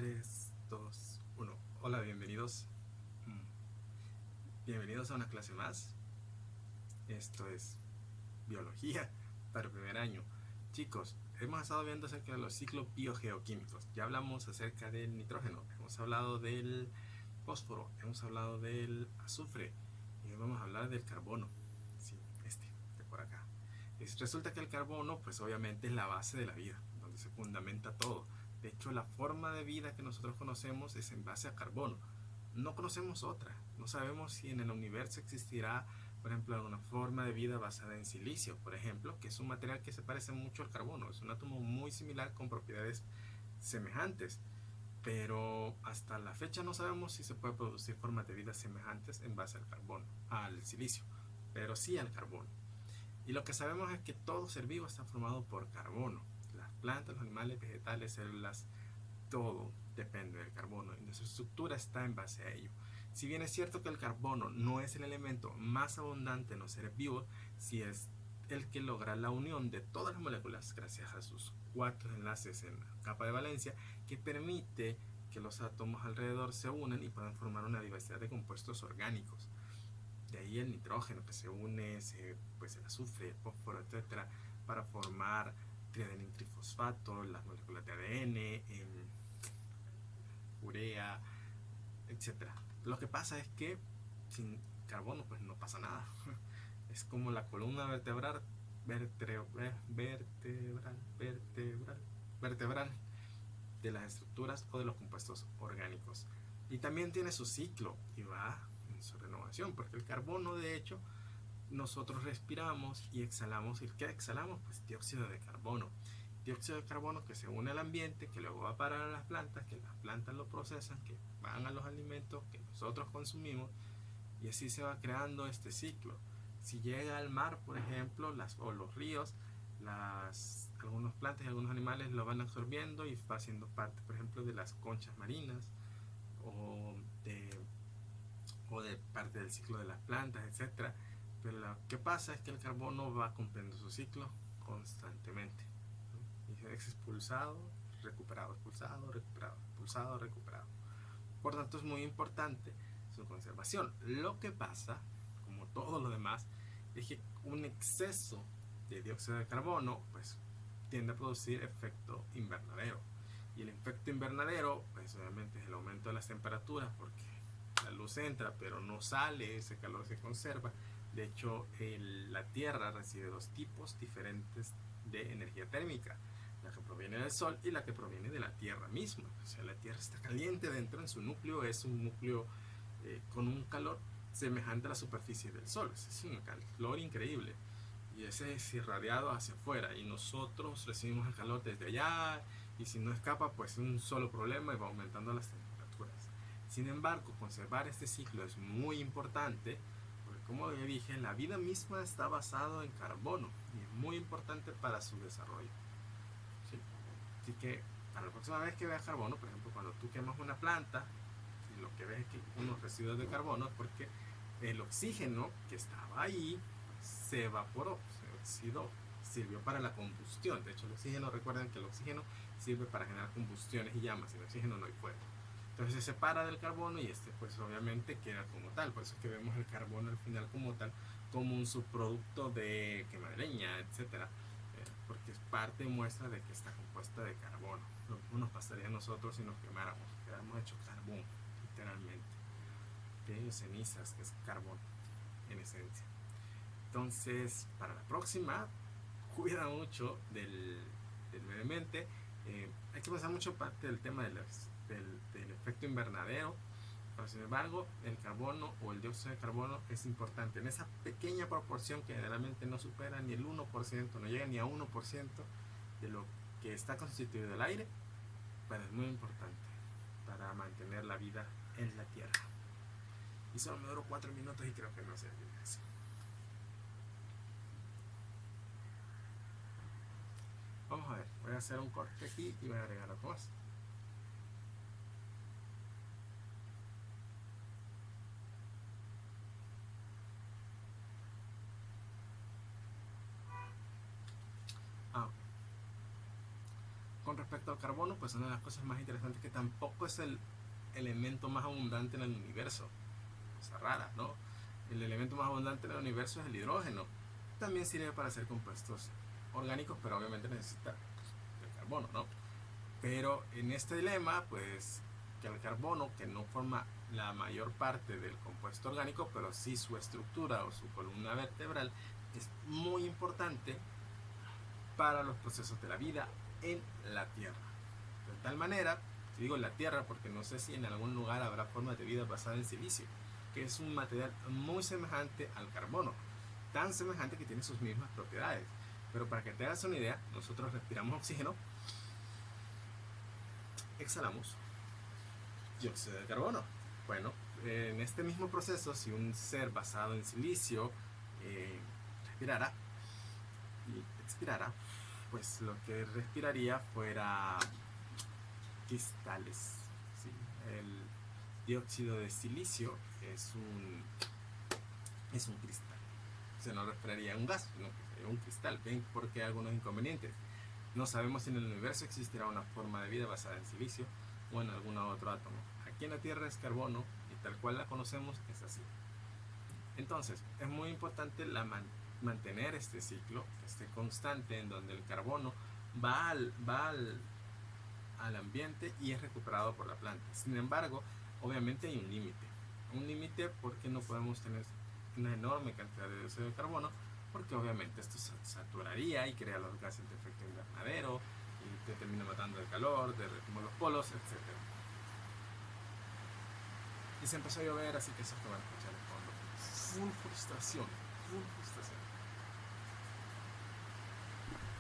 3, 2, 1. Hola, bienvenidos. Bienvenidos a una clase más. Esto es biología para el primer año. Chicos, hemos estado viendo acerca de los ciclos biogeoquímicos. Ya hablamos acerca del nitrógeno, hemos hablado del fósforo, hemos hablado del azufre y hoy vamos a hablar del carbono. Sí, de por acá. Resulta que el carbono, pues obviamente es la base de la vida, donde se fundamenta todo. De hecho, la forma de vida que nosotros conocemos es en base a carbono. No conocemos otra. No sabemos si en el universo existirá, por ejemplo, alguna forma de vida basada en silicio, por ejemplo, que es un material que se parece mucho al carbono. Es un átomo muy similar con propiedades semejantes. Pero hasta la fecha no sabemos si se puede producir formas de vida semejantes en base al carbono, al silicio, pero sí al carbono. Y lo que sabemos es que todo ser vivo está formado por carbono. Las plantas, los animales, vegetales, células, todo depende del carbono y nuestra estructura está en base a ello. Si bien es cierto que el carbono no es el elemento más abundante en los seres vivos, sí es el que logra la unión de todas las moléculas gracias a sus 4 enlaces en la capa de valencia que permite que los átomos alrededor se unan y puedan formar una diversidad de compuestos orgánicos. De ahí el nitrógeno que se une, pues el azufre, el fósforo, etcétera, para formar triadenintrifosfato, las moléculas de ADN, urea, etcétera. Lo que pasa es que sin carbono pues no pasa nada. Es como la columna vertebral de las estructuras o de los compuestos orgánicos. Y también tiene su ciclo y va en su renovación, porque el carbono, de hecho, nosotros respiramos y exhalamos. ¿Y qué exhalamos? Pues dióxido de carbono. Dióxido de carbono que se une al ambiente, que luego va a parar a las plantas, que las plantas lo procesan, que van a los alimentos que nosotros consumimos, y así se va creando este ciclo. Si llega al mar, por ejemplo, o los ríos, algunas plantas y algunos animales lo van absorbiendo y va siendo parte, por ejemplo, de las conchas marinas o de parte del ciclo de las plantas, etcétera. Pero lo que pasa es que el carbono va cumpliendo su ciclo constantemente. Y es expulsado, recuperado, expulsado, recuperado, expulsado, recuperado. Por tanto, es muy importante su conservación. Lo que pasa, como todo lo demás, es que un exceso de dióxido de carbono pues tiende a producir efecto invernadero. Y el efecto invernadero, pues obviamente es el aumento de las temperaturas, porque la luz entra pero no sale, ese calor se conserva. De hecho, la Tierra recibe dos tipos diferentes de energía térmica: la que proviene del Sol y la que proviene de la Tierra misma. O sea, la Tierra está caliente dentro, en su núcleo es un núcleo con un calor semejante a la superficie del Sol. Es un calor increíble y ese es irradiado hacia afuera y nosotros recibimos el calor desde allá, y si no escapa pues es un solo problema y va aumentando las temperaturas. Sin embargo, conservar este ciclo es muy importante porque, como ya dije, la vida misma está basada en carbono y es muy importante para su desarrollo. ¿Sí? Así que para la próxima vez que veas carbono, por ejemplo, cuando tú quemas una planta y lo que ves es que unos residuos de carbono, es porque el oxígeno que estaba ahí se evaporó, se oxidó, sirvió para la combustión. De hecho, el oxígeno, recuerden que el oxígeno sirve para generar combustiones y llamas. Sin oxígeno no hay fuego. Entonces se separa del carbono y pues obviamente queda como tal. Por eso es que vemos el carbono al final como tal, como un subproducto de quema de leña, etcétera, porque es parte muestra de que está compuesta de carbono. Lo mismo nos pasaría a nosotros si nos quemáramos, quedamos hechos carbón, literalmente. De cenizas, que es carbón en esencia. Entonces, para la próxima, cuida mucho del medio ambiente. Hay que pensar mucho parte del tema del efecto invernadero, pero sin embargo, el carbono o el dióxido de carbono es importante en esa pequeña proporción que generalmente no supera ni el 1%, no llega ni a 1% de lo que está constituido el aire, pero es muy importante para mantener la vida en la Tierra. Y solo me duró 4 minutos y creo que no se olvide eso. Vamos a ver, voy a hacer un corte aquí y voy a agregar algo más. Con respecto respecto al carbono, pues una de las cosas más interesantes es que tampoco es el elemento más abundante en el universo. Cosa rara, ¿no? El elemento más abundante en el universo es el hidrógeno. También sirve para hacer compuestos orgánicos, pero obviamente necesita el carbono, ¿no? Pero en este dilema, pues, que el carbono, que no forma la mayor parte del compuesto orgánico, pero sí su estructura o su columna vertebral, es muy importante para los procesos de la vida en la Tierra. De tal manera, digo en la Tierra porque no sé si en algún lugar habrá formas de vida basada en silicio, que es un material muy semejante al carbono, tan semejante que tiene sus mismas propiedades. Pero para que te hagas una idea, nosotros respiramos oxígeno, exhalamos dióxido de carbono. Bueno, en este mismo proceso, si un ser basado en silicio respirara y expirara, pues lo que respiraría fuera cristales. ¿Sí? El dióxido de silicio es un cristal. O sea, no respiraría un gas, sino que sería un cristal. ¿Ven por qué hay algunos inconvenientes? No sabemos si en el universo existirá una forma de vida basada en silicio o en algún otro átomo. Aquí en la Tierra es carbono y tal cual la conocemos es así. Entonces, es muy importante mantener este ciclo, este constante en donde el carbono va al ambiente y es recuperado por la planta. Sin embargo, obviamente hay un límite porque no podemos tener una enorme cantidad de dióxido de carbono, porque obviamente esto saturaría y crea los gases de efecto invernadero y te termina matando de calor, derretimos los polos, etc. Y se empezó a llover, así que eso que van a escuchar de fondo. Full frustración, full frustración.